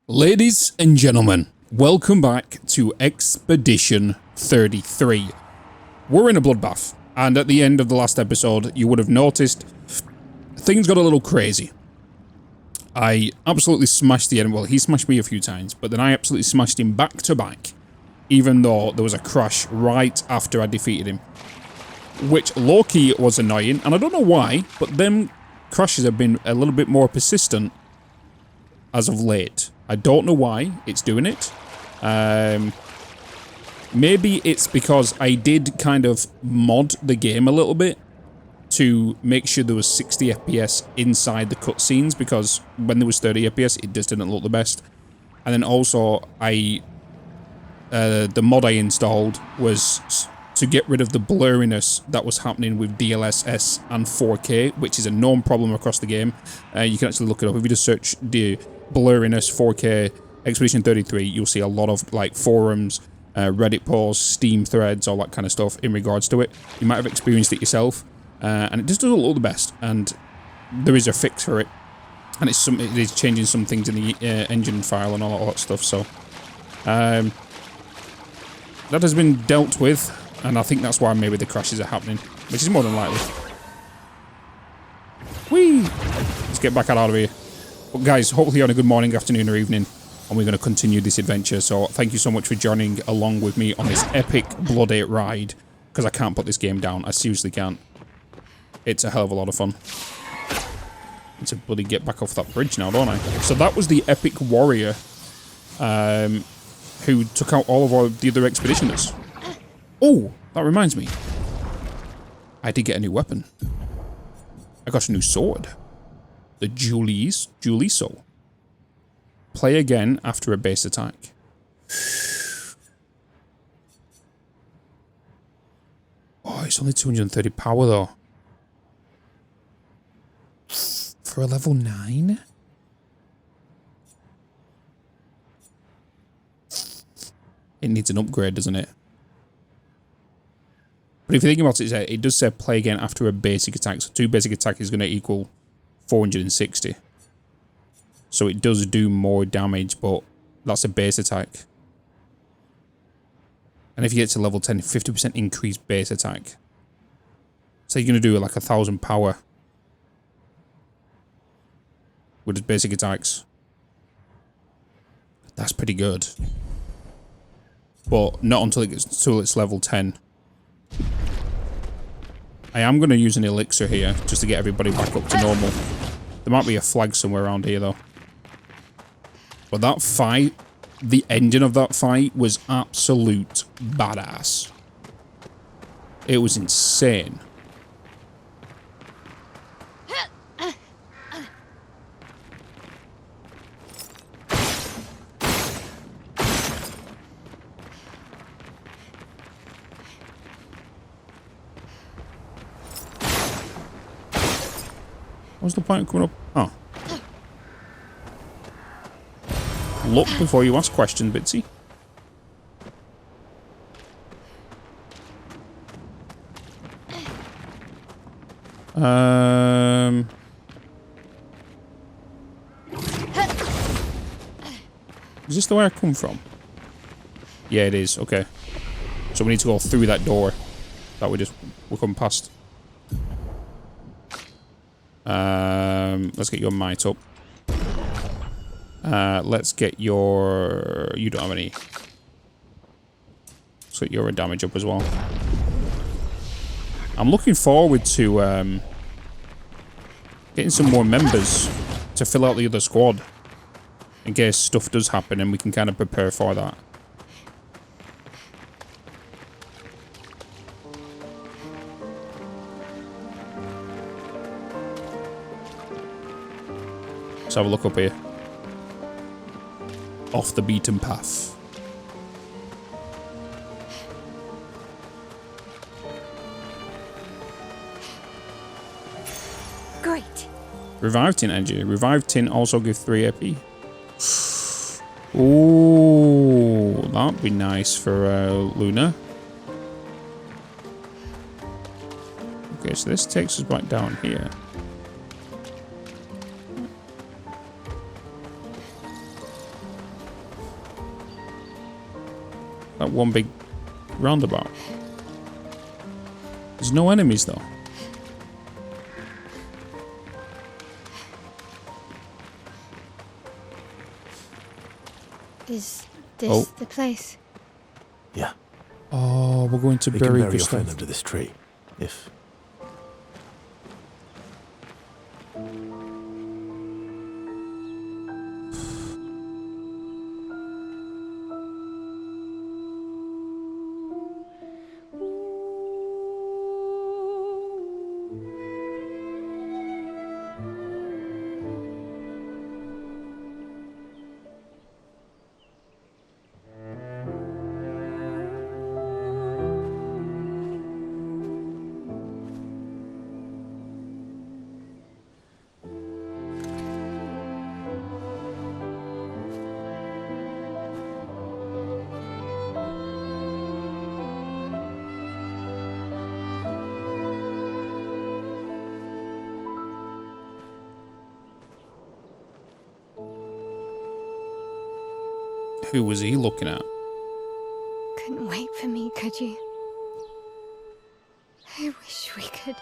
Ladies and gentlemen, welcome back to Expedition 33. We're in a bloodbath, and at the end of the last episode, you would have noticed things got a little crazy. I absolutely smashed the enemy. Well, he smashed me a few times, but then I absolutely smashed him back to back, even though there was a crash right after I defeated him. Which low-key was annoying, and I don't know why, but them crashes have been a little bit more persistent as of late. I don't know why it's doing it. Maybe it's because I did kind of mod the game a little bit to make sure there was 60 FPS inside the cutscenes, because when there was 30 FPS, it just didn't look the best. And then also, the mod I installed was to get rid of the blurriness that was happening with DLSS and 4K, which is a known problem across the game. You can actually look it up. If you just search the blurriness 4K Expedition 33, you'll see a lot of like forums, Reddit posts, Steam threads, all that kind of stuff in regards to it. You might have experienced it yourself, and it just doesn't look the best, and there is a fix for it, and it is changing some things in the engine file and all that stuff, so that has been dealt with, and I think that's why maybe the crashes are happening, which is more than likely. Whee! Let's get back out of here. But guys, hopefully you're on a good morning, afternoon, or evening, and we're going to continue this adventure. So thank you so much for joining along with me on this epic Blood 8 ride, because I can't put this game down. I seriously can't. It's a hell of a lot of fun. I need to bloody get back off that bridge now, don't I? So that was the epic warrior who took out all of the other expeditioners. Oh, that reminds me. I did get a new weapon. I got a new sword. The Juliso. Play again after a base attack. Oh, it's only 230 power though. For a level 9? It needs an upgrade, doesn't it? But if you think about it, it does say play again after a basic attack. So 2 basic attack is going to equal 460. So it does do more damage, but that's a base attack. And if you get to level 10, 50% increased base attack. So you're going to do like 1,000 power with its basic attacks. That's pretty good. But not until it's level 10. I am going to use an elixir here, just to get everybody back up to normal. There might be a flag somewhere around here, though. But that fight, the ending of that fight was absolute badass. It was insane. What's the point of coming up? Oh. Look before you ask questions, Bitsy. Is this the way I come from? Yeah, it is. Okay. So we need to go through that door that we're coming past. Let's get your might up. Let's get your... You don't have any. Let's get your damage up as well. I'm looking forward to getting some more members to fill out the other squad. In case stuff does happen and we can kind of prepare for that. Let's have a look up here. Off the beaten path. Great. Revive tin energy. Revive tin also give 3 AP. Ooh, that'd be nice for Luna. Okay, so this takes us back down here. That one big roundabout. There's no enemies though. Is this the place? Yeah. Oh, we're going to We bury can bury your friend Gustave. under this tree, if... Who was he looking at? Couldn't wait for me, could you? I wish we could.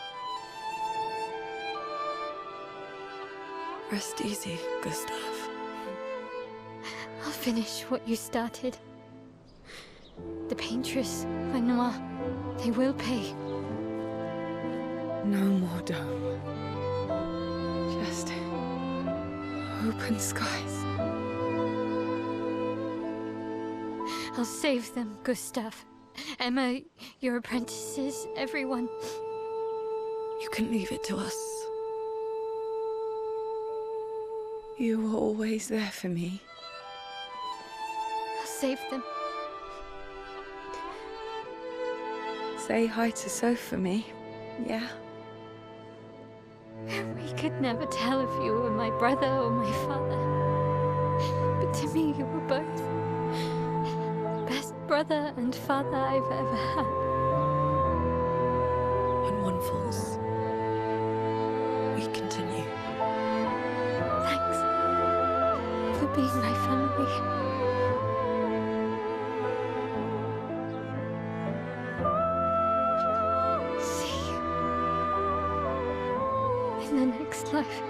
Rest easy, Gustave. I'll finish what you started. The paintress, Renoir, they will pay. No more dome. Just open skies. I'll save them, Gustave. Emma, your apprentices, everyone. You can leave it to us. You were always there for me. I'll save them. Say hi to Soph for me, yeah? We could never tell if you were my brother or my father. But to me, you were both. Best brother and father I've ever had. When one falls, we continue. Thanks for being my family. See you in the next life.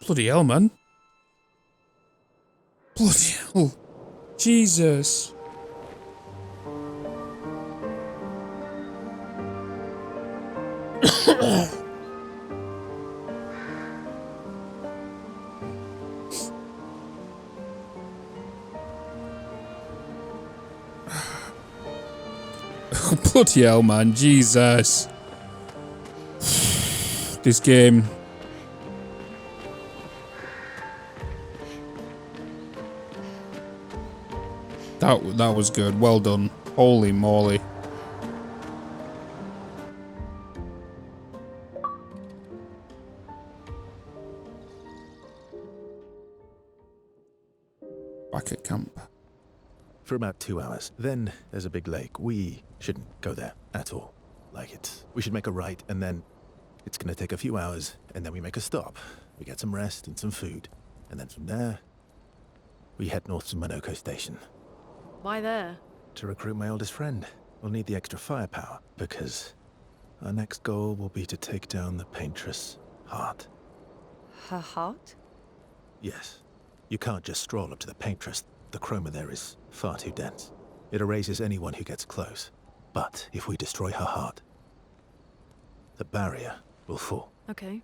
Bloody hell, man. Bloody hell. Jesus. Bloody hell, man. Jesus. This game. That was good. Well done. Holy moly. Back at camp. For about 2 hours. Then there's a big lake. We shouldn't go there at all. We should make a right, and then it's gonna take a few hours, and then we make a stop. We get some rest and some food. And then from there, we head north to Monoco station. Why there? To recruit my oldest friend. We'll need the extra firepower, because our next goal will be to take down the paintress' heart. Her heart? Yes. You can't just stroll up to the paintress. The chroma there is far too dense. It erases anyone who gets close. But if we destroy her heart, the barrier will fall. Okay.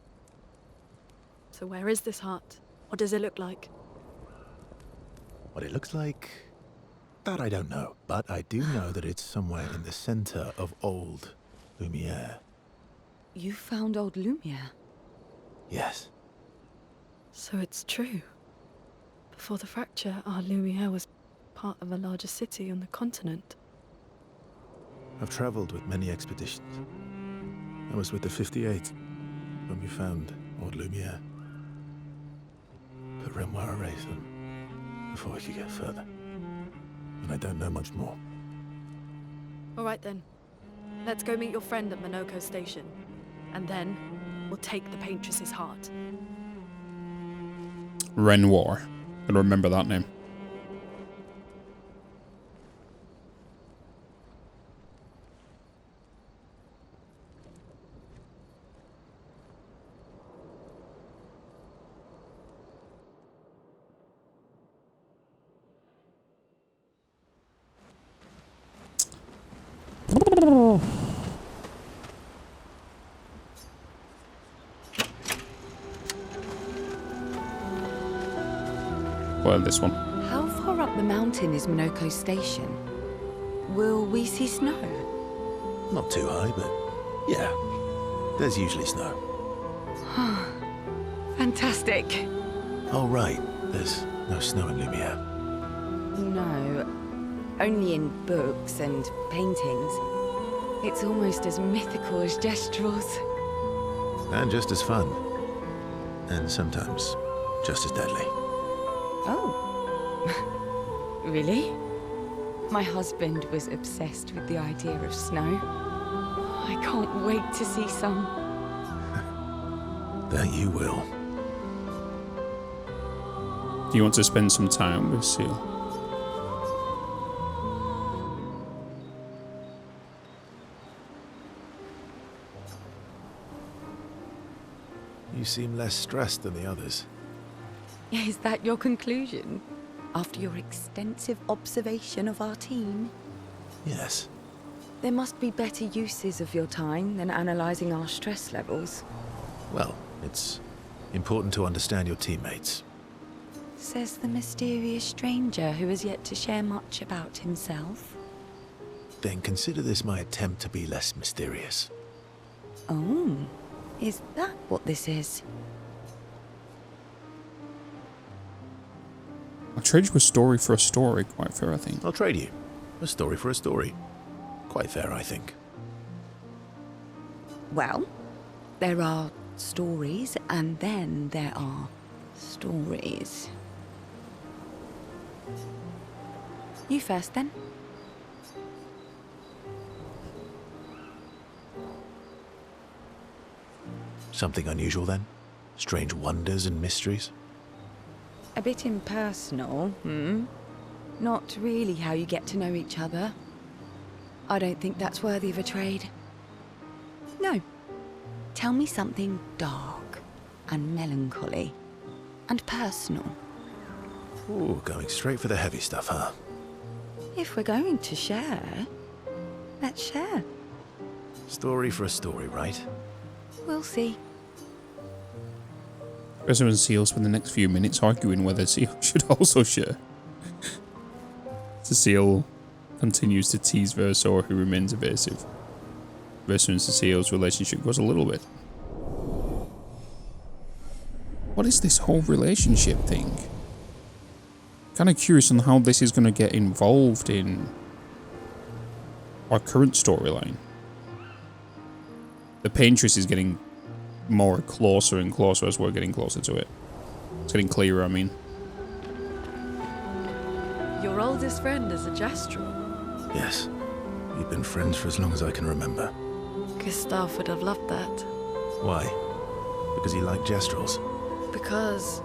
So where is this heart? What does it look like? What it looks like That I don't know, but I do know that it's somewhere in the center of old Lumiere. You found old Lumiere? Yes. So it's true. Before the fracture, our Lumiere was part of a larger city on the continent. I've traveled with many expeditions. I was with the 58th when we found old Lumiere. But Renoir erased them before we could get further. And I don't know much more. All right then. Let's go meet your friend at Monoco station. And then, we'll take the Paintress's heart. Renoir. Gotta remember that name. Well, this one. How far up the mountain is Monoco station? Will we see snow? Not too high, but yeah. There's usually snow. Fantastic. Oh, right. There's no snow in Lumiere. No, only in books and paintings. It's almost as mythical as Gestrels. And just as fun. And sometimes just as deadly. Oh. Really? My husband was obsessed with the idea of snow. I can't wait to see some. That you will. Do you want to spend some time with Sciel? You seem less stressed than the others. Is that your conclusion? After your extensive observation of our team? Yes. There must be better uses of your time than analysing our stress levels. Well, it's important to understand your teammates. Says the mysterious stranger who has yet to share much about himself. Then consider this my attempt to be less mysterious. Oh, is that what this is? I'll trade you a story for a story, quite fair, I think. I'll trade you. A story for a story. Quite fair, I think. Well, there are stories, and then there are stories. You first, then. Something unusual, then? Strange wonders and mysteries? A bit impersonal, Not really how you get to know each other. I don't think that's worthy of a trade. No. Tell me something dark and melancholy and personal. Ooh, going straight for the heavy stuff, huh? If we're going to share, let's share. Story for a story, right? We'll see. Ezra and Sciel spend the next few minutes arguing whether Sciel should also share. So Sciel continues to tease Versor, who remains evasive. Versor and Cecile's relationship goes a little bit. What is this whole relationship thing? Kind of curious on how this is going to get involved in our current storyline. The Paintress is getting more closer and closer as we're getting closer to it. It's getting clearer, I mean. Your oldest friend is a Gestrel. Yes. We've been friends for as long as I can remember. Gustave would have loved that. Why? Because he liked Gestrels? Because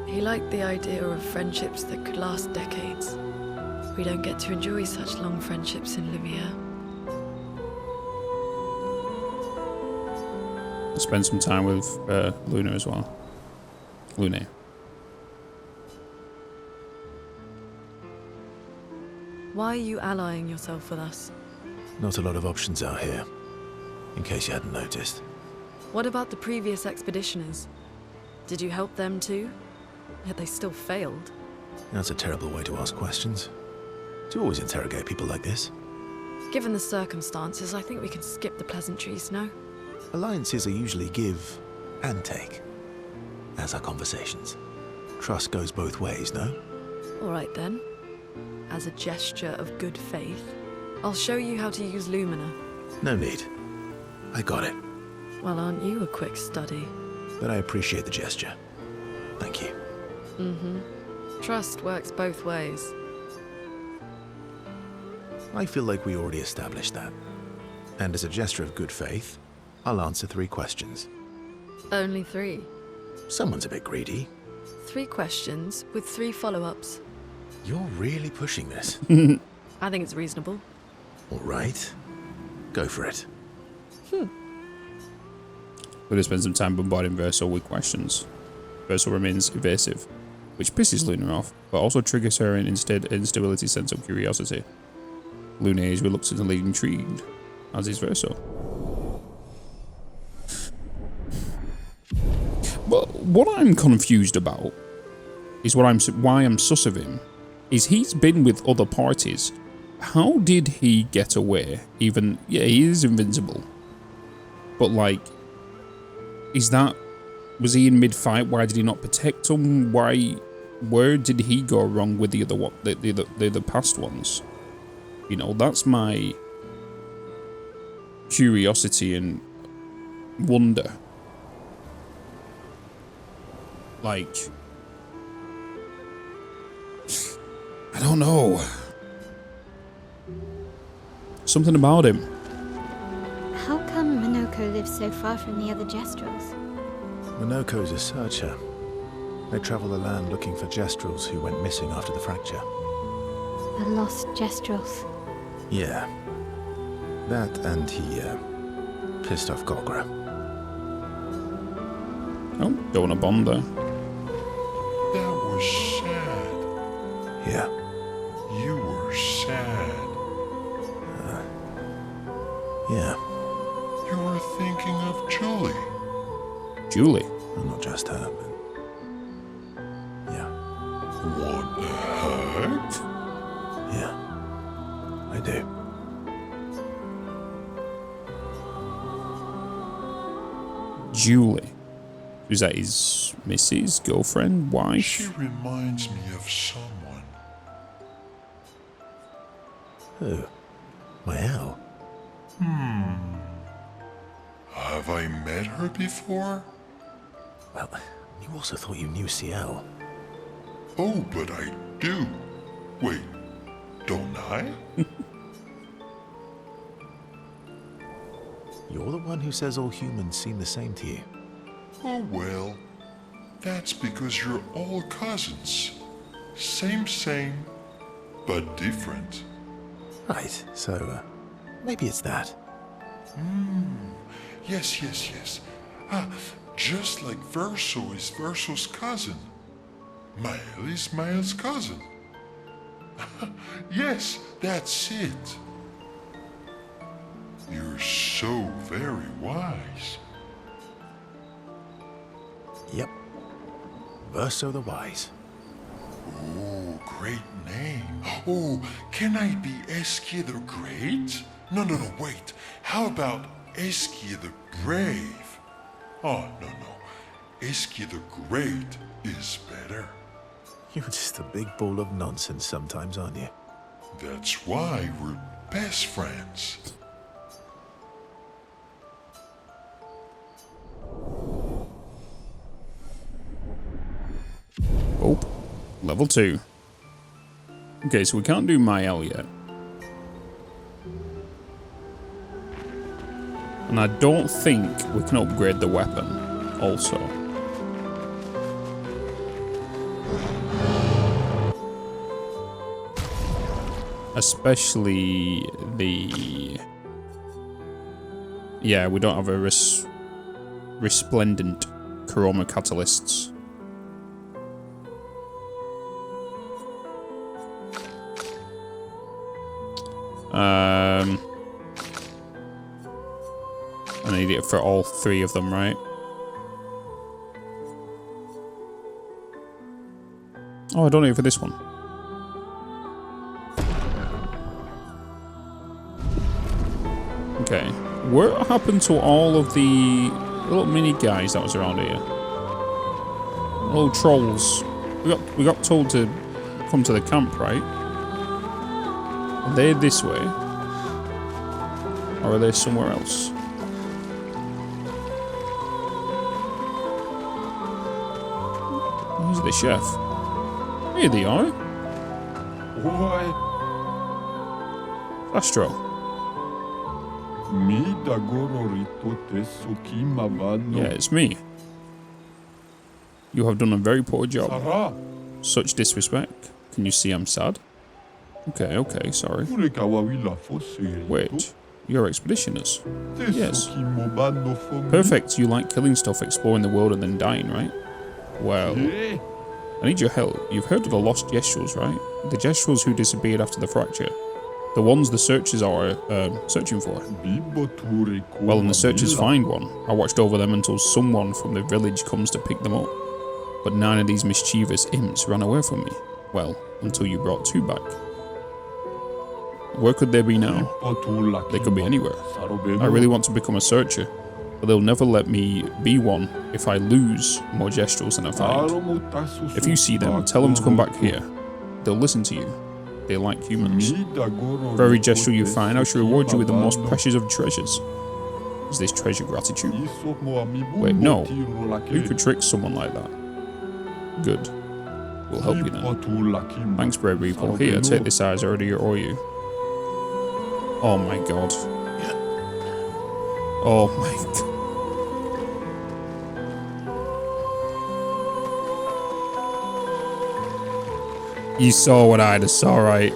he liked the idea of friendships that could last decades. We don't get to enjoy such long friendships in Lumiere. Spend some time with Lune as well. Lune. Why are you allying yourself with us? Not a lot of options out here, in case you hadn't noticed. What about the previous expeditioners? Did you help them too? Yet they still failed. That's a terrible way to ask questions. Do you always interrogate people like this? Given the circumstances, I think we can skip the pleasantries, no? Alliances are usually give and take, as are conversations. Trust goes both ways, no? All right then. As a gesture of good faith, I'll show you how to use Lumina. No need. I got it. Well, aren't you a quick study? But I appreciate the gesture. Thank you. Mm-hmm. Trust works both ways. I feel like we already established that. And as a gesture of good faith, I'll answer 3 questions. Only 3. Someone's a bit greedy. 3 questions with 3 follow-ups. You're really pushing this. I think it's reasonable. All right. Go for it. We're going to spend some time bombarding Verso with questions. Verso remains evasive, which pisses Luna off, but also triggers her an instability sense of curiosity. Luna is reluctantly intrigued, as is Verso. But what I'm confused about is why I'm sus of him, is he's been with other parties. How did he get away? Even, yeah, he is invincible. But like, was he in mid-fight? Why did he not protect him? Where did he go wrong with the other past ones? You know, that's my curiosity and wonder. Like, I don't know. Something about him. How come Monoco lives so far from the other Jestrels? Monoco's a searcher. They travel the land looking for Jestrels who went missing after the fracture. The lost Jestrels. Yeah. That and he, pissed off Golgra. Oh, don't want to bomb there. That was sad. Yeah. You were sad. Yeah. You were thinking of Julie. Julie. Well, not just her, but... Yeah. Want a hug? Yeah. I do. Julie. Is that his missus, girlfriend, wife? She reminds me of someone. Who? Maelle? Have I met her before? Well, you also thought you knew Sciel. Oh, but I do. Wait, don't I? You're the one who says all humans seem the same to you. Oh well, that's because you're all cousins. Same, but different. Right, so, maybe it's that. Yes. Just like Verso is Verso's cousin. Maelle is Maelle's cousin. Yes, that's it. You're so very wise. Yep. Verso the Wise. Oh, great name. Oh, can I be Esquie the Great? No, wait. How about Esquie the Brave? Oh, no. Esquie the Great is better. You're just a big ball of nonsense sometimes, aren't you? That's why we're best friends. Oh, level 2. Okay, so we can't do Maelle yet. And I don't think we can upgrade the weapon also. Especially the... Yeah, we don't have a resplendent chroma catalysts. I need it for all 3 of them, right? Oh, I don't know for this one. Okay. What happened to all of the little mini guys that was around here? Little trolls. We got told to come to the camp, right? Are they this way? Or are they somewhere else? Who's the chef? Here they are. Oi, Astro. mi dagoro rito tesu kimavano. Yeah, it's me. You have done a very poor job. Sara, Such disrespect. Can you see I'm sad? Okay, okay, sorry. urekawa wila fosse. Wait, you're expeditioners. Yes. Tesu kimobano for me. Perfect, you like killing stuff, exploring the world and then dying, right? Well, Yeah. I need your help. You've heard of the lost Gestrels, right? The Gestrels who disappeared after the fracture. The ones the searchers are searching for. Well, and the searchers find one. I watched over them until someone from the village comes to pick them up. But 9 of these mischievous imps ran away from me. Well, until you brought 2 back. Where could they be now? They could be anywhere. I really want to become a searcher, but they'll never let me be one if I lose more Gestrels than I find. If you see them, tell them to come back here. They'll listen to you. They like humans. For every gesture you find, I shall reward you with the most precious of treasures. Is this treasure gratitude? Wait, no. Who could trick someone like that? Good. We'll help you then. Thanks, brave people. Here, take this eyes, I already owe you. Oh my god. Oh my god. You saw what I just saw, right?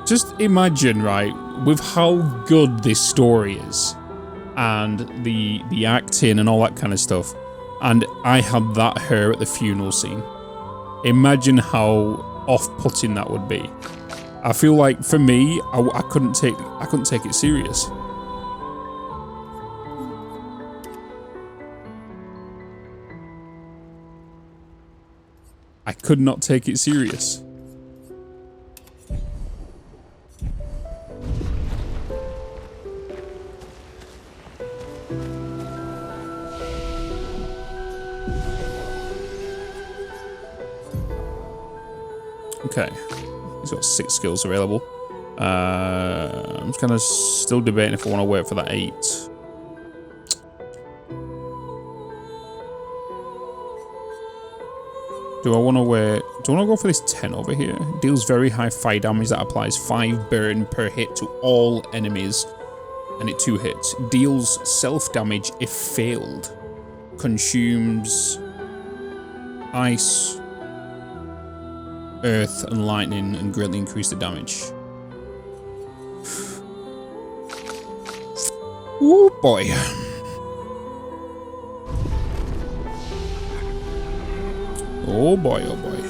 Just imagine, right, with how good this story is, and the acting and all that kind of stuff, and I had that hair at the funeral scene. Imagine how off-putting that would be. I feel like for me, I couldn't take it serious. I could not take it serious. Okay, he's got 6 skills available. I'm kind of still debating if I want to wait for that 8. Do I want to wait? Do I want to go for this 10 over here? Deals very high fire damage that applies 5 burn per hit to all enemies, and it 2 hits. Deals self damage if failed. Consumes ice, earth and lightning and greatly increase the damage. Oh boy. Oh boy, oh boy.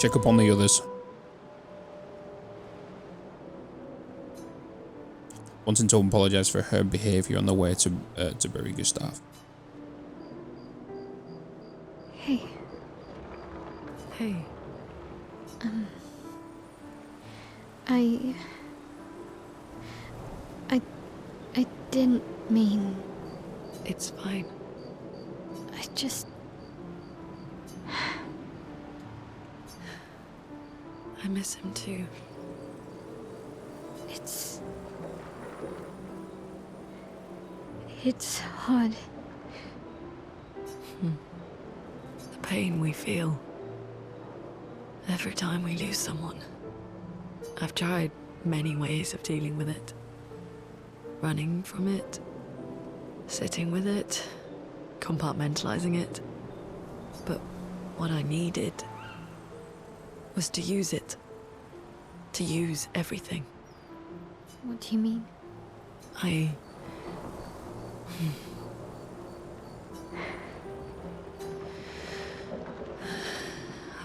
Check up on the others. Wanting to apologize for her behavior on the way to bury Gustave. Hey. Hey, I didn't mean. it's fine. I just. I miss him too. It's hard. The pain we feel every time we lose someone. I've tried many ways of dealing with it. Running from it, sitting with it, compartmentalizing it. But what I needed was to use it. To use everything. What do you mean? I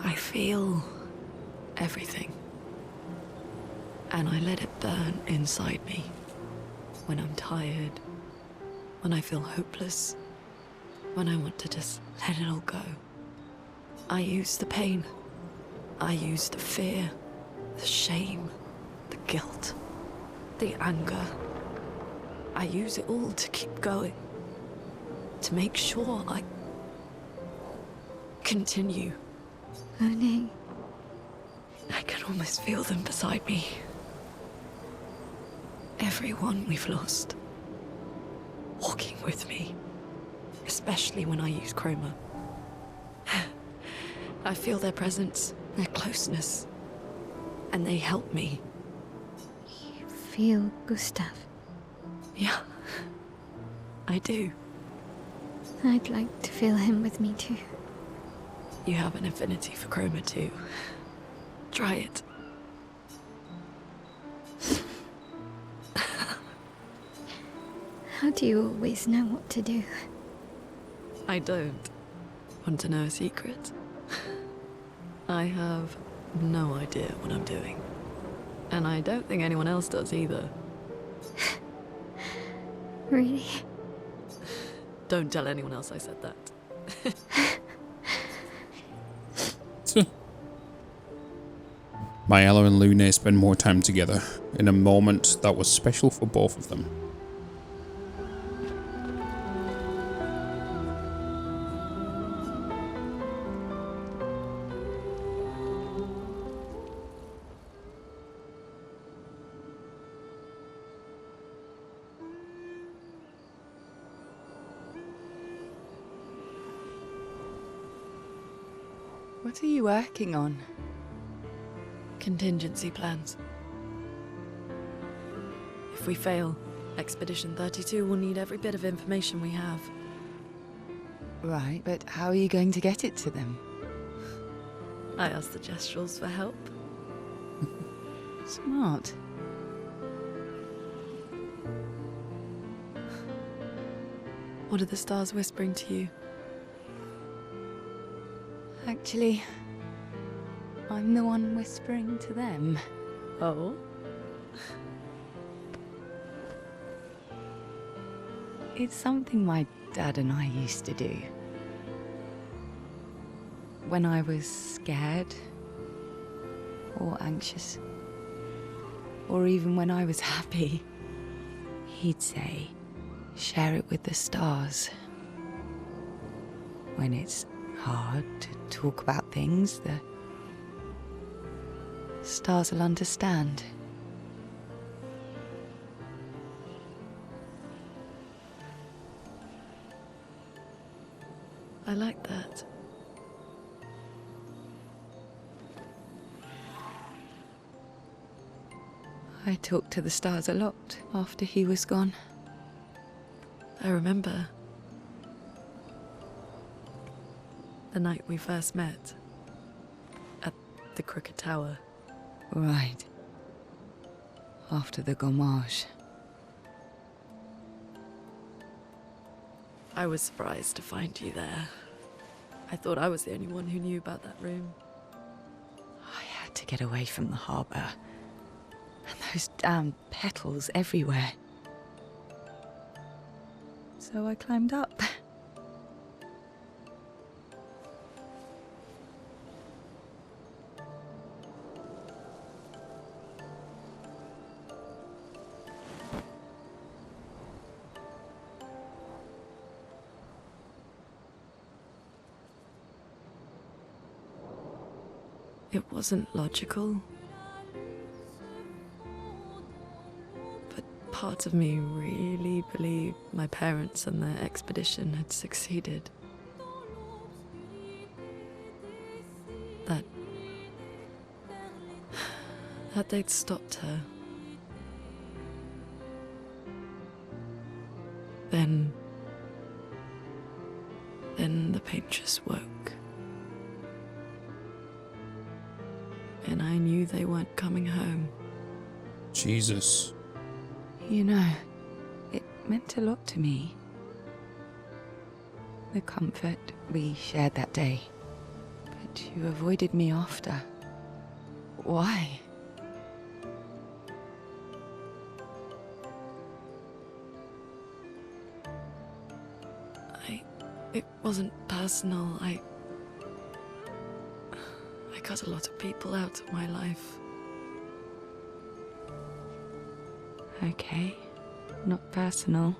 I feel everything. And I let it burn inside me. When I'm tired, when I feel hopeless, when I want to just let it all go. I use the pain. I use the fear, the shame, the guilt, the anger. I use it all to keep going. To make sure I continue. Lune. I can almost feel them beside me. Everyone we've lost. Walking with me. Especially when I use chroma. I feel their presence, their closeness. And they help me. You feel Gustave? Yeah. I do. I'd like to feel him with me too. You have an affinity for chroma too. Try it. How do you always know what to do? I don't. Want to know a secret? I have no idea what I'm doing. And I don't think anyone else does either. Really? Don't tell anyone else I said that. Maelle and Lune spend more time together, in a moment that was special for both of them. What are you working on? Contingency plans. If we fail, Expedition 32 will need every bit of information we have. Right, but how are you going to get it to them? I asked the Gestrals for help. Smart. What are the stars whispering to you? Actually, I'm the one whispering to them. Oh? It's something my dad and I used to do. When I was scared, or anxious, or even when I was happy, he'd say, share it with the stars. When it's hard to talk about things, the stars will understand. I like that. I talked to the stars a lot after he was gone. I remember the night we first met at the Crooked Tower. Right. After the gommage. I was surprised to find you there. I thought I was the only one who knew about that room. I had to get away from the harbour. And those damn petals everywhere. So I climbed up. It wasn't logical. But part of me really believed my parents and their expedition had succeeded. That they'd stopped her. Then the paint just woke. And I knew they weren't coming home. Jesus. You know, it meant a lot to me. the comfort we shared that day. But you avoided me after. Why? It wasn't personal. I cut a lot of people out of my life. Okay, not personal.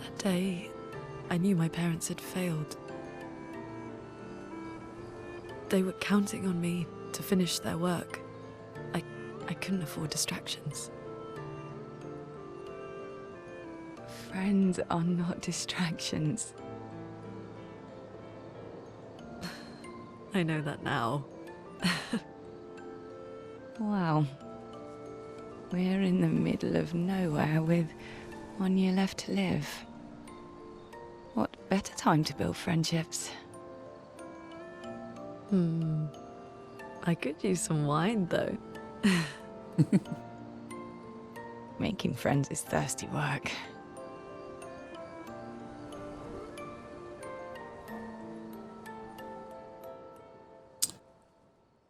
That day, I knew my parents had failed. They were counting on me to finish their work. I couldn't afford distractions. Friends are not distractions. I know that now. Wow. We're in the middle of nowhere with 1 year left to live. What better time to build friendships? I could use some wine, though. Making friends is thirsty work.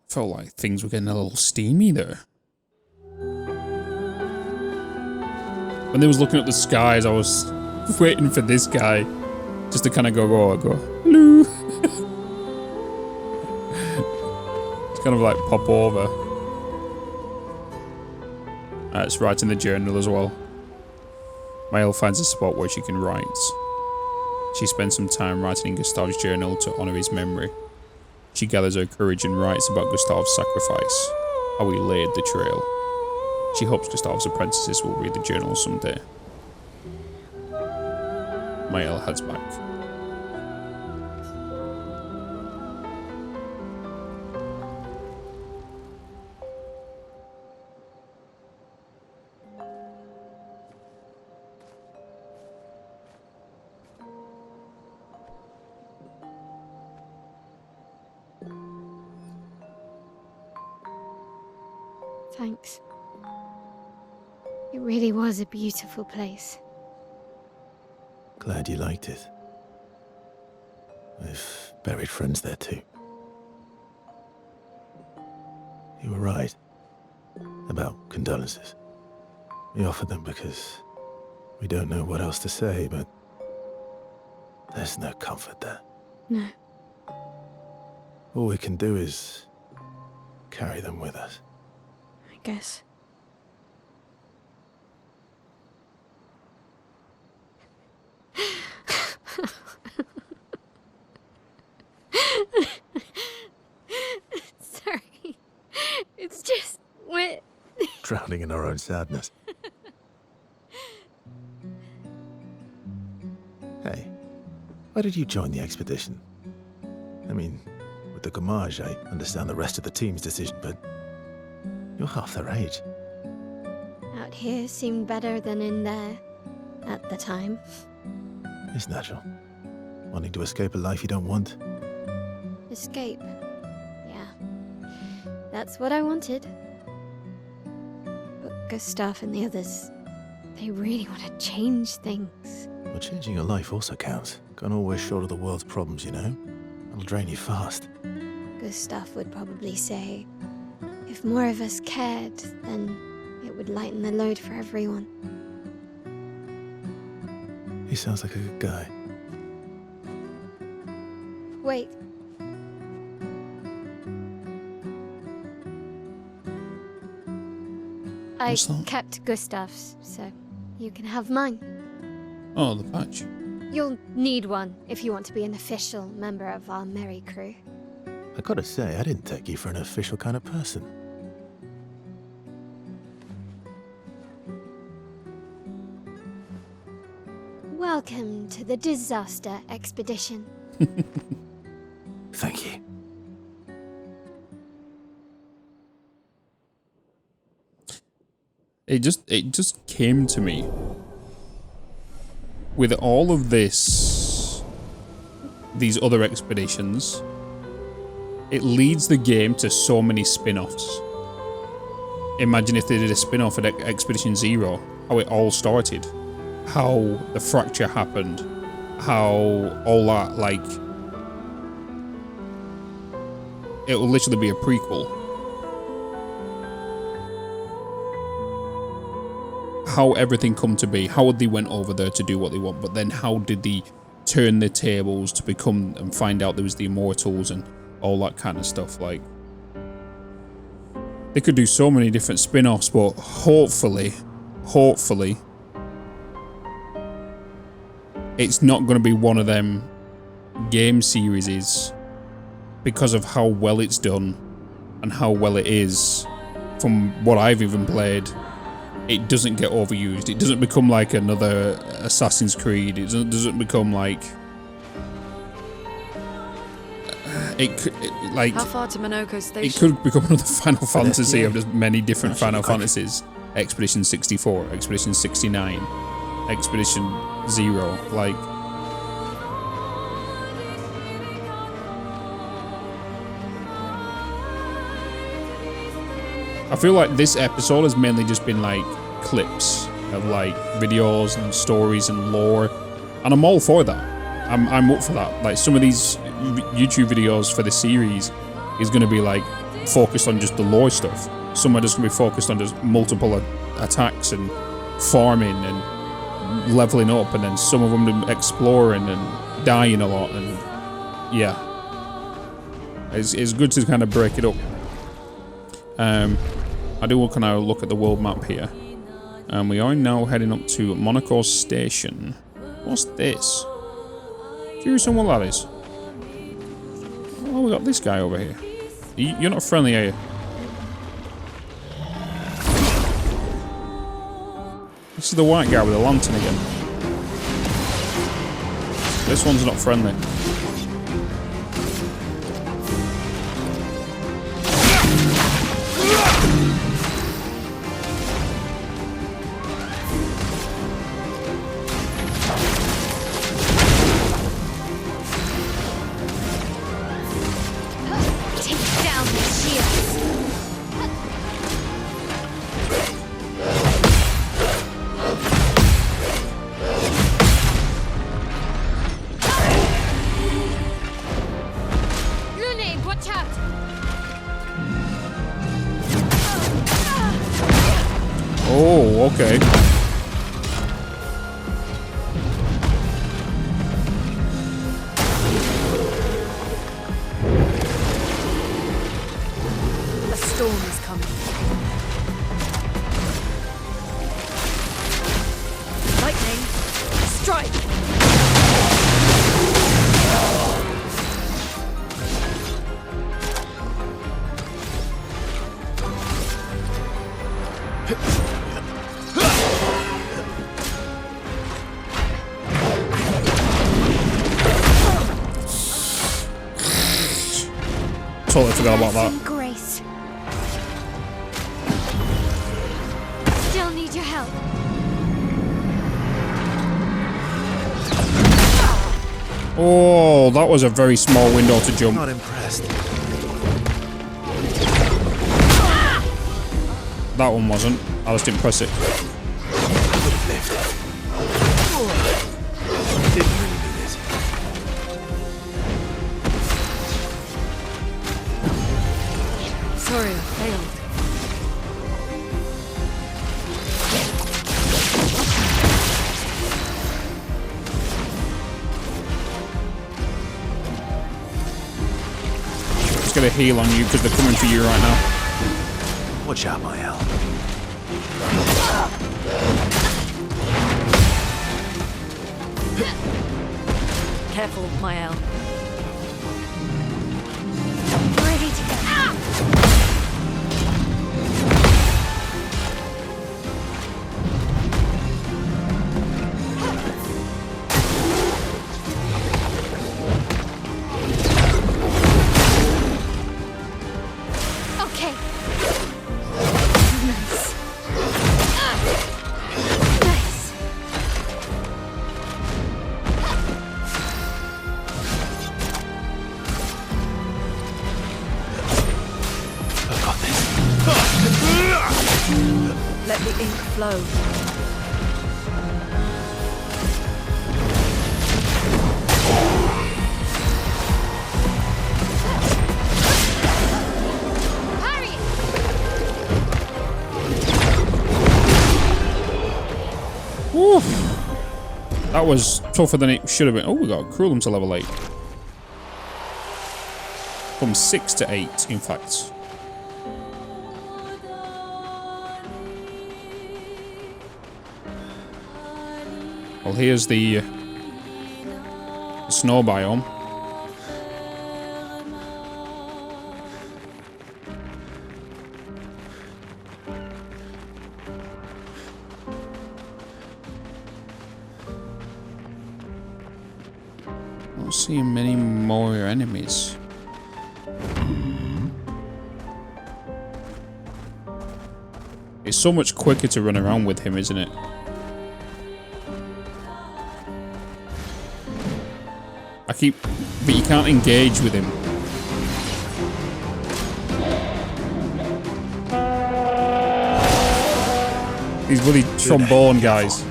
Felt like things were getting a little steamy there. When they was looking at the skies, I was waiting for this guy just to kind of go, hello. It's kind of like pop over. It's writing the journal as well. Maelle finds a spot where she can write. She spends some time writing in Gustave's journal to honour his memory. She gathers her courage and writes about Gustave's sacrifice, how he laid the trail. She hopes Gustave's apprentices will read the journal someday. Maelle heads back. Thanks. It really was a beautiful place. Glad you liked it. I've buried friends there too. You were right about condolences. We offered them because we don't know what else to say, but there's no comfort there. No. All we can do is carry them with us. I guess. Sorry. It's just wet. Drowning in our own sadness. Hey, why did you join the expedition? I mean, with the Gommage, I understand the rest of the team's decision, but you're half their age. Out here seemed better than in there at the time. It's natural. Wanting to escape a life you don't want. Escape. Yeah. That's what I wanted. But Gustave and the others, they really want to change things. Well, changing your life also counts. Can't always shoulder the world's problems, you know? It'll drain you fast. Gustave would probably say, if more of us cared, then it would lighten the load for everyone. He sounds like a good guy. Wait. I What's that? kept Gustave's, so you can have mine. Oh, the patch. You'll need one if you want to be an official member of our merry crew. I gotta say, I didn't take you for an official kind of person. Welcome to the disaster expedition. Thank you. It just came to me. With all of these other expeditions, it leads the game to so many spin-offs. imagine if they did a spin-off at Expedition Zero, how it all started, how the fracture happened, how all that, like, it will literally be a prequel. How everything come to be, how they went over there to do what they want, but then how did they turn the tables to become and find out there was the Immortals and all that kind of stuff. Like, they could do so many different spin-offs, but hopefully it's not going to be one of them game series because of how well it's done and how well it is. From what I've even played, it doesn't get overused. It doesn't become like another Assassin's Creed. It doesn't become like How far to Monoco Station? It could become another Final Fantasy of just many different Final Fantasies. Expedition 64, Expedition 69, Expedition 0, like. I feel like this episode has mainly just been like clips of like videos and stories and lore, and I'm all for that. I'm up for that. Like, some of these YouTube videos for the series is going to be like focused on just the lore stuff. Some are just going to be focused on just multiple attacks and farming and leveling up, and then some of them exploring and dying a lot. And yeah, it's good to kind of break it up. I do kind of look at the world map here, and we are now heading up to Monoco Station. What's this? Curious on what that is. Oh, we got this guy over here. You're not friendly, are you? This is the white guy with the lantern again. This one's not friendly. Oh, okay. A storm is coming. Lightning, strike! Totally forgot about that. Grace. Still need your help. Oh, that was a very small window to jump. Not impressed. That one wasn't. I just didn't press it. Didn't really need it. Sorry, I failed. Just gonna heal on you because they're coming for you right now. Watch out, Maelle. Careful, Maelle. Ready to go. Okay. Nice. Nice. Let the ink flow. Woo. That was tougher than it should have been. Oh, we got Cruelum to level 8. From 6 to 8, in fact. Well, here's the snow biome. Not seeing many more enemies. It's so much quicker to run around with him, isn't it? But you can't engage with him. These bloody trombone guys.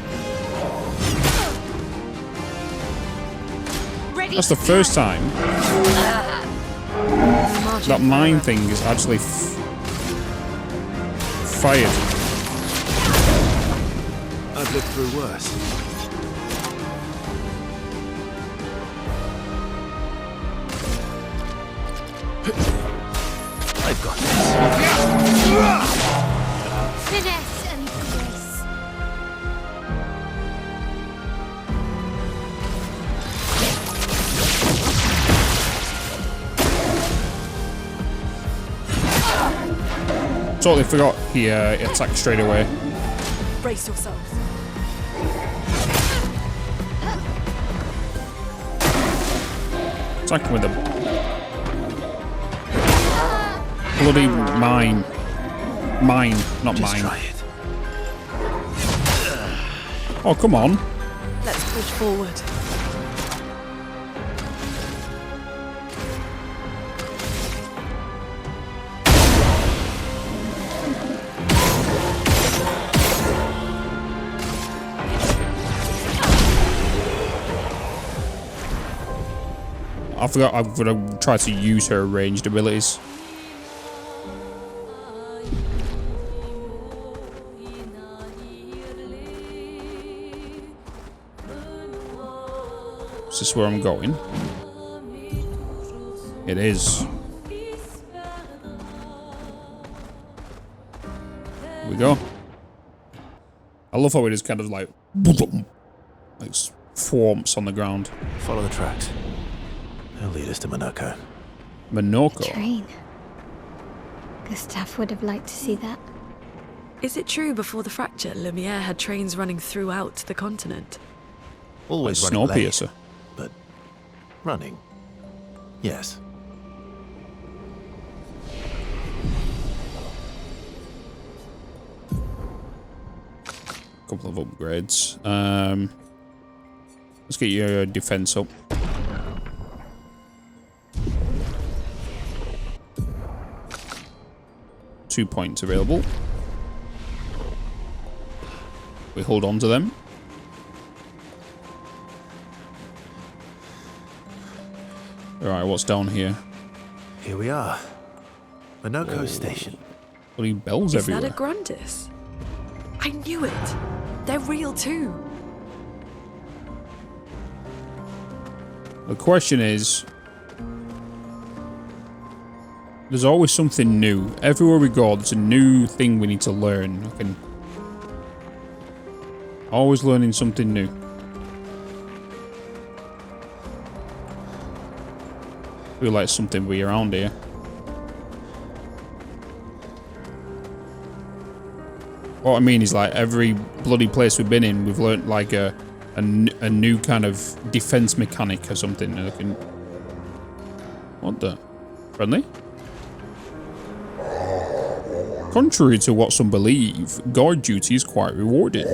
That's the first time that mine thing is actually fired. I've lived through worse. I've got this. Finesse and grace. Totally forgot he attacked straight away. Brace yourselves. Attacking with a bloody mine. Mine, not Just mine. try it. Oh, come on. Let's push forward. I forgot I've got to try to use her ranged abilities. Is this where I'm going? It is. Here we go. I love how it is kind of like swarms on the ground. Follow the tracks. They'll lead us to Monoco. Monoco. Train. Gustave would have liked to see that. Is it true before the fracture, Lumiere had trains running throughout the continent? Always running late, Snowpiercer. but running. Yes. Couple of upgrades. Let's get your defense up. Two points available. We hold on to them. Alright, what's down here? Here we are. Monoco Station. Bloody bells Is everywhere. that a Grandis? I knew it! They're real too! The question is, there's always something new. Everywhere we go, there's a new thing we need to learn. I can always learning something new. Feel like something we around here. What I mean is, like, every bloody place we've been in, we've learnt like a new kind of defense mechanic or something. And I can. What the? Friendly? Contrary to what some believe, guard duty is quite rewarding.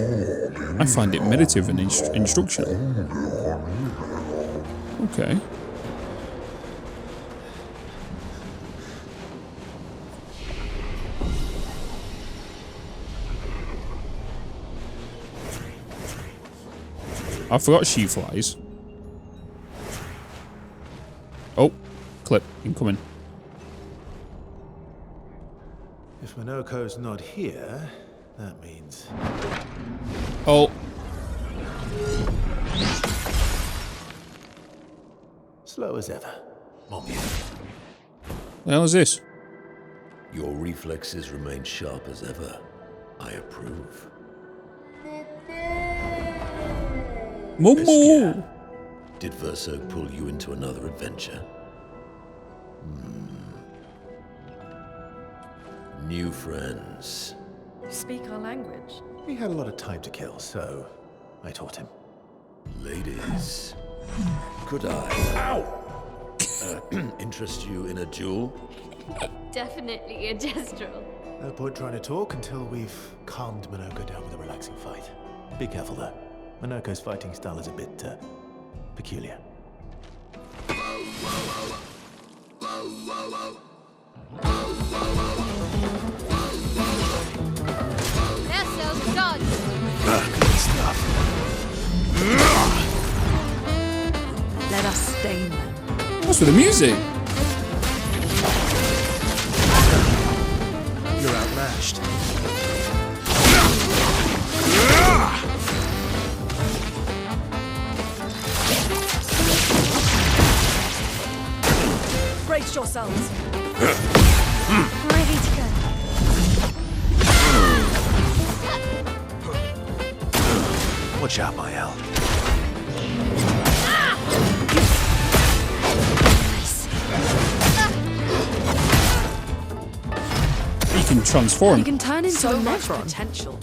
I find it meditative and instructional. Okay. I forgot she flies. Oh, clip incoming. If Monoco's not here, that means... Oh. slow as ever. Mommy, The hell is this? your reflexes remain sharp as ever. I approve. Momo! Did Verso pull you into another adventure? New friends. You speak our language. He had a lot of time to kill, so I taught him. Ladies, could I interest you in a duel? Definitely a gestural. No point trying to talk until we've calmed Monoco down with a relaxing fight. Be careful though. Monoco's fighting style is a bit peculiar. Nesso's done. Good stuff. Let us stain them. What's with the music? You're outmatched. Brace yourselves. Ready to go. Watch out, Maelle. He can transform. You can turn into So a much Nephron. potential.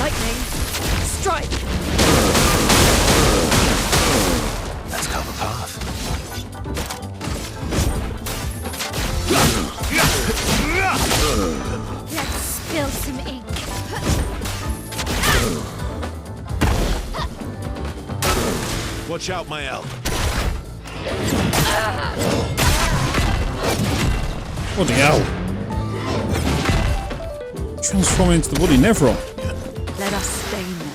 Lightning. Strike. Let's cover path. Let's spill some ink. Watch out, Maelle. What the hell? Transform into the bloody Nephron. Let us stain them.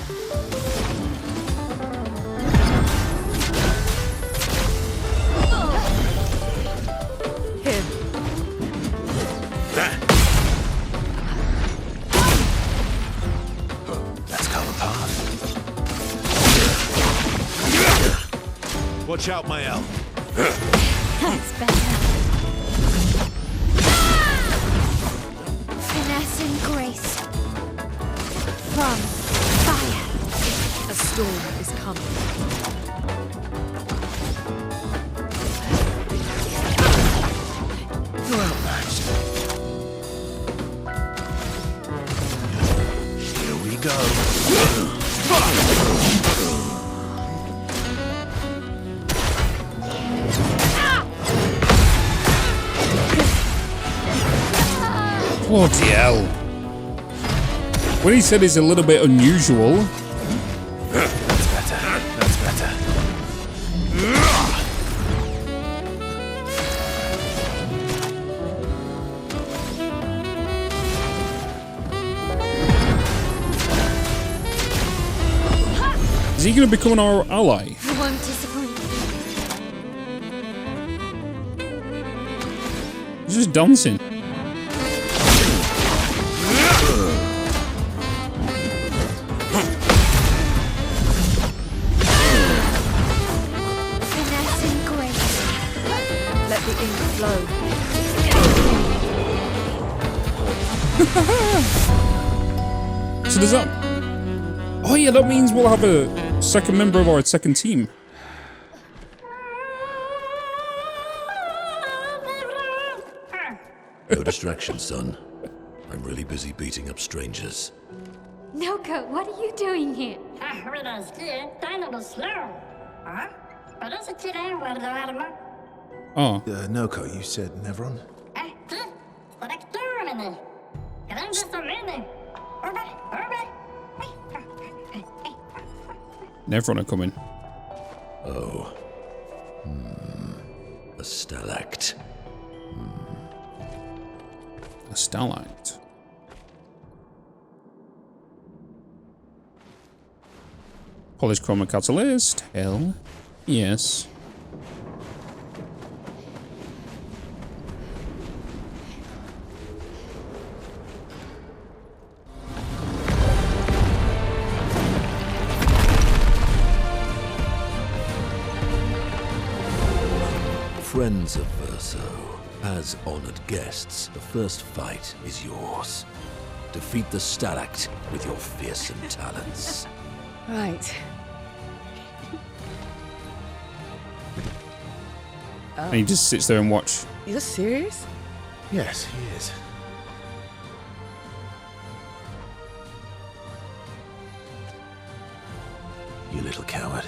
Here. Let's cover path. Watch out, Maelle. That's better. Finesse and grace. From fire. A storm is coming. You're outmatched. Here we go. Bloody hell. When he said it's a little bit unusual, That's better. That's better. is he going to become our ally? I won't disappoint. He's just dancing. Finesse and grace. Let the ink flow. So does that... Oh yeah, that means we'll have a second member of our second team. No distraction, son. I'm really busy beating up strangers. Noco, what are you doing here? Oh, Noco, you said Nevron? Nephron are coming. Oh. A stalact. A starlight. Polish chroma catalyst. Hell. Yes. Friends of Verso, as honored guests, the first fight is yours. Defeat the Stalact with your fearsome talents. Right. And he just sits there and watch. You're serious? Yes, he is. You little coward.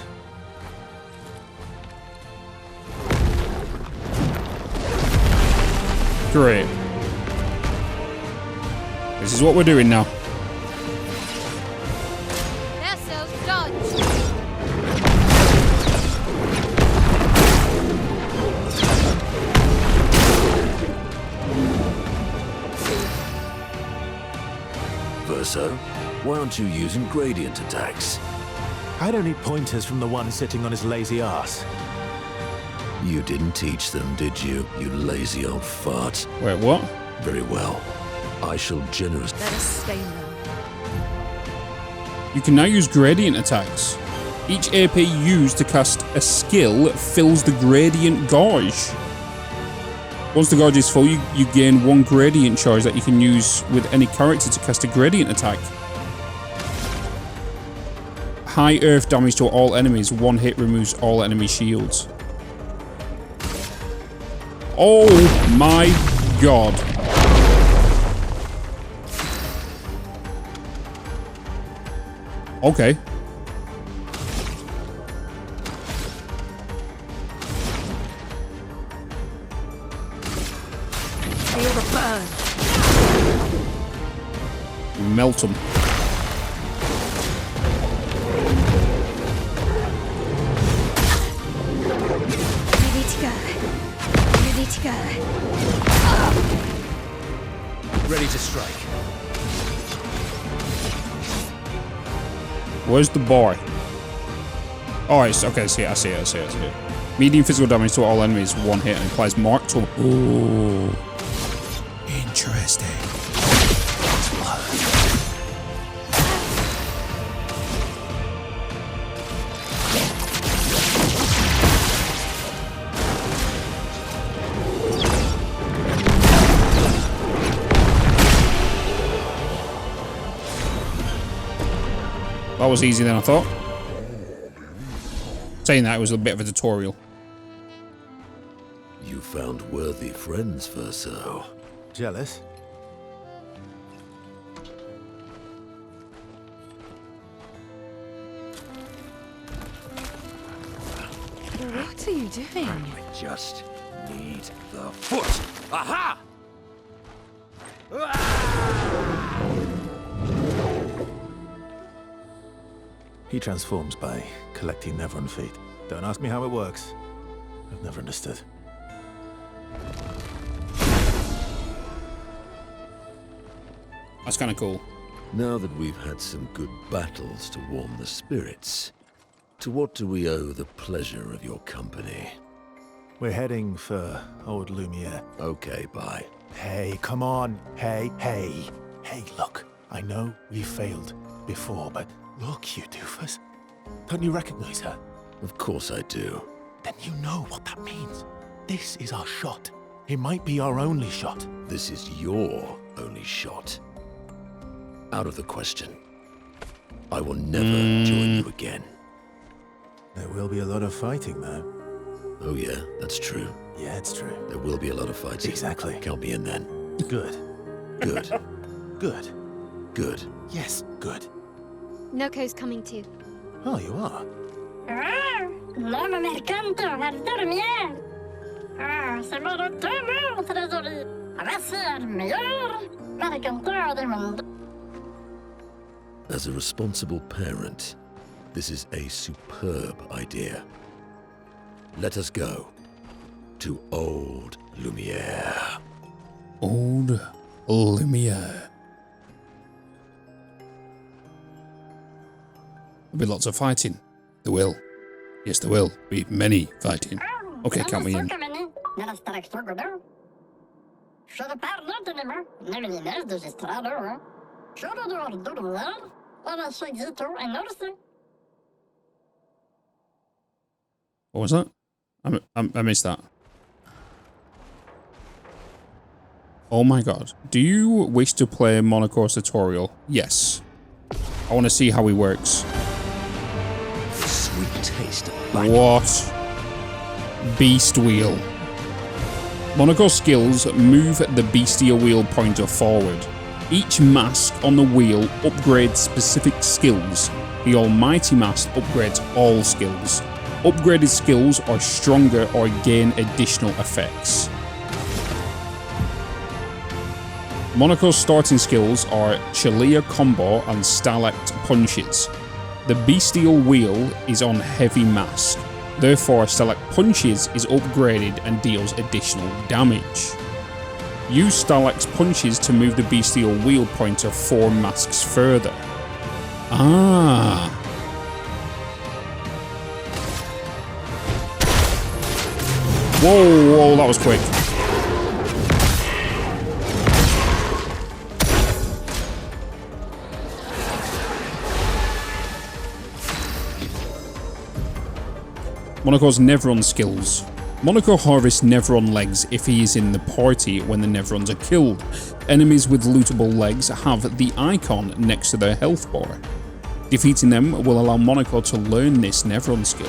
Great. This is what we're doing now. Nesso's dodge. Verso, why aren't you using gradient attacks? I don't need pointers from the one sitting on his lazy ass. You didn't teach them, did you, you lazy old fart? Wait, what? Very well. I shall generously... Let us stain them. You can now use gradient attacks. Each AP used to cast a skill fills the gradient gauge. Once the gauge is full, you gain one gradient charge that you can use with any character to cast a gradient attack. High earth damage to all enemies. One hit removes all enemy shields. Oh my god. Okay. Feel the burn. Melt them. Ready to go. Ready to go. Ready to strike. Where's the boy? Oh, it's okay. I see it. Medium physical damage to all enemies, one hit, and applies mark to. Ooh. Interesting. That was easier than I thought. Saying that, it was a bit of a tutorial. You found worthy friends, Verso. Jealous? What are you doing? I just need the foot. Aha! He transforms by collecting Nevron feet. Don't ask me how it works. I've never understood. That's kind of cool. Now that we've had some good battles to warm the spirits, to what do we owe the pleasure of your company? We're heading for old Lumiere. Okay, bye. Hey, come on. Hey. Hey, look. I know we failed before, but look, you doofus. Don't you recognize her? Of course I do. Then you know what that means. This is our shot. It might be our only shot. This is your only shot. Out of the question. I will never join you again. There will be a lot of fighting, though. Oh yeah, that's true. Yeah, it's true. There will be a lot of fighting. Exactly. Count me in then. Good. Good. Good. Good. Yes, good. Noco's coming too. Oh, you are? L'homme mercante va dormir. C'est mon demain, trésorier. Va ser meilleur mercanteur du monde. As a responsible parent, this is a superb idea. Let us go to old Lumiere. Old Lumiere. There'll be lots of fighting. There will. Yes, there will be many fighting. Okay, count me in. What was that? I missed that. Oh my god. Do you wish to play Monoco's tutorial? Yes. I want to see how he works. Sweet taste. What? Beast Wheel. Monoco's skills move the Beastia Wheel pointer forward. Each mask on the wheel upgrades specific skills. The Almighty Mask upgrades all skills. Upgraded skills are stronger or gain additional effects. Monoco's starting skills are Chalea Combo and Stalect Punches. The Bestial Wheel is on Heavy Mask, therefore Stalect Punches is upgraded and deals additional damage. Use Stalect Punches to move the Bestial Wheel pointer 4 masks further. Ah. Whoa, whoa, that was quick. Monoco's Nevron skills. Monoco harvests Nevron legs if he is in the party when the Nevrons are killed. Enemies with lootable legs have the icon next to their health bar. Defeating them will allow Monoco to learn this Nevron skill.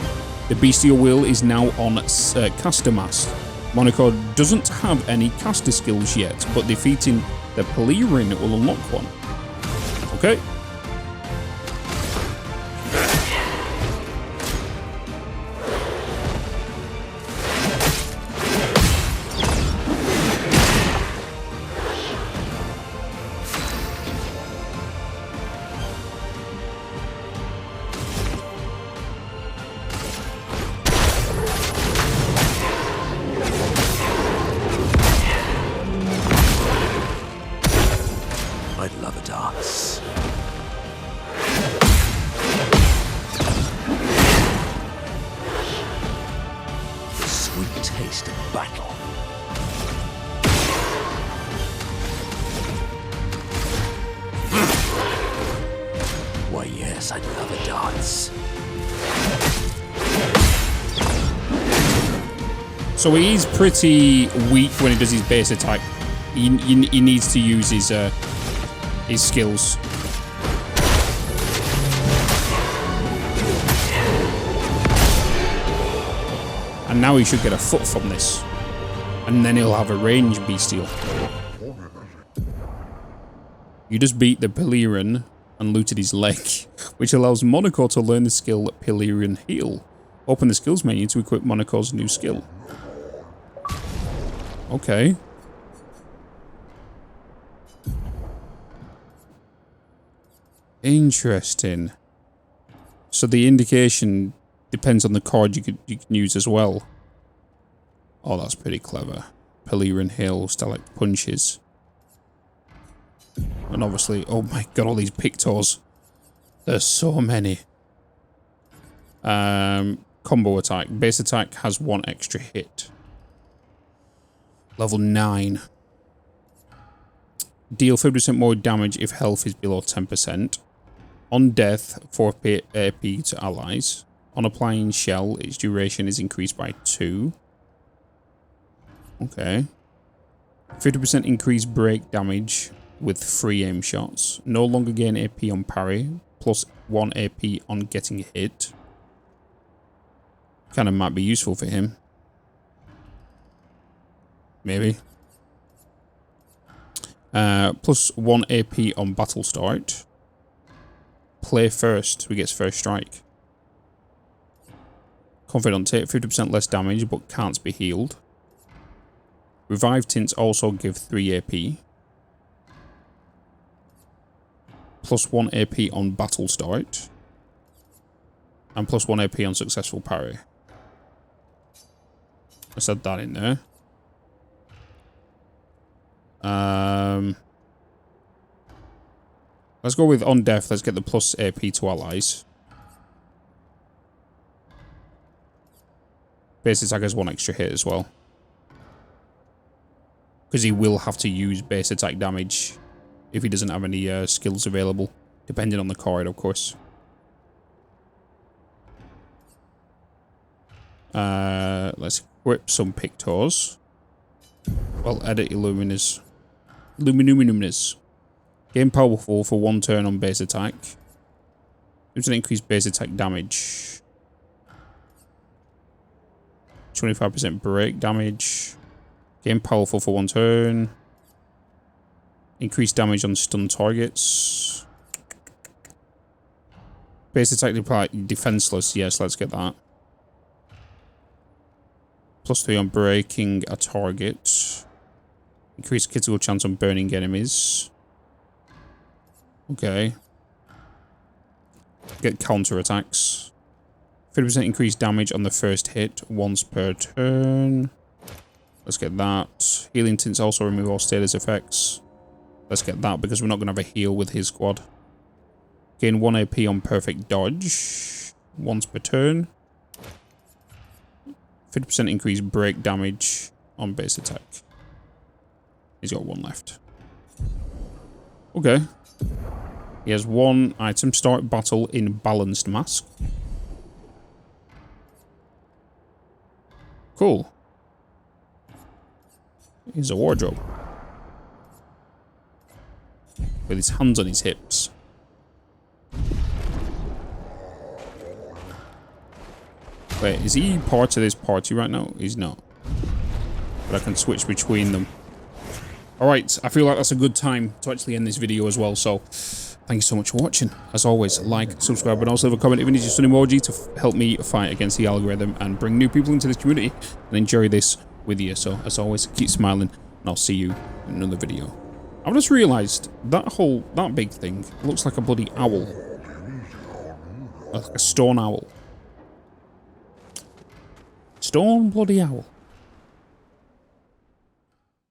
The Bestial Wheel is now on Caster Mask. Monoco doesn't have any caster skills yet, but defeating the Pelerin will unlock one. Okay. So he's pretty weak when he does his base attack. He needs to use his skills. And now he should get a foot from this. And then he'll have a range bestial. You just beat the Pelerin and looted his leg, which allows Monoco to learn the skill Pelerin Heal. Open the skills menu to equip Monoco's new skill. Okay. Interesting. So the indication depends on the card you can use as well. Oh, that's pretty clever. Pelerin Hill, Stalect Punches. And obviously, oh my god, all these Pictors. There's so many. Combo attack. Base attack has 1 extra hit. Level 9. Deal 50% more damage if health is below 10%. On death, 4 AP to allies. On applying shell, its duration is increased by 2. Okay. 50% increased break damage with 3 aim shots. No longer gain AP on parry, plus 1 AP on getting hit. Kind of might be useful for him. Maybe. Plus 1 AP on battle start. Play first, so he gets first strike. Confident take 50% less damage, but can't be healed. Revive tints also give 3 AP. Plus 1 AP on battle start. And plus 1 AP on successful parry. I said that in there. Let's go with on death. Let's get the plus AP to allies. Base attack has 1 extra hit as well. Because he will have to use base attack damage if he doesn't have any skills available. Depending on the card, of course. Let's equip some Pictors. Well, edit Illuminus. Luminuminus. Gain powerful for 1 turn on base attack. Gives an increased base attack damage. 25% break damage. Gain powerful for 1 turn. Increased damage on stun targets. Base attack defenseless. Yes, let's get that. +3 on breaking a target. Increased critical chance on burning enemies. Okay. Get counter attacks. 50% increased damage on the first hit once per turn. Let's get that. Healing tints also remove all status effects. Let's get that because we're not going to have a heal with his squad. Gain 1 AP on perfect dodge once per turn. 50% increased break damage on base attack. He's got 1 left. Okay. He has 1 item. Start battle in balanced mask. Cool. Here's a wardrobe. With his hands on his hips. Wait, is he part of this party right now? He's not. But I can switch between them. Alright, I feel like that's a good time to actually end this video as well, so thank you so much for watching. As always, like, subscribe, and also leave a comment if you need just an emoji to help me fight against the algorithm and bring new people into this community and enjoy this with you. So, as always, keep smiling, and I'll see you in another video. I've just realised that big thing looks like a bloody owl. Like a stone owl. Stone bloody owl.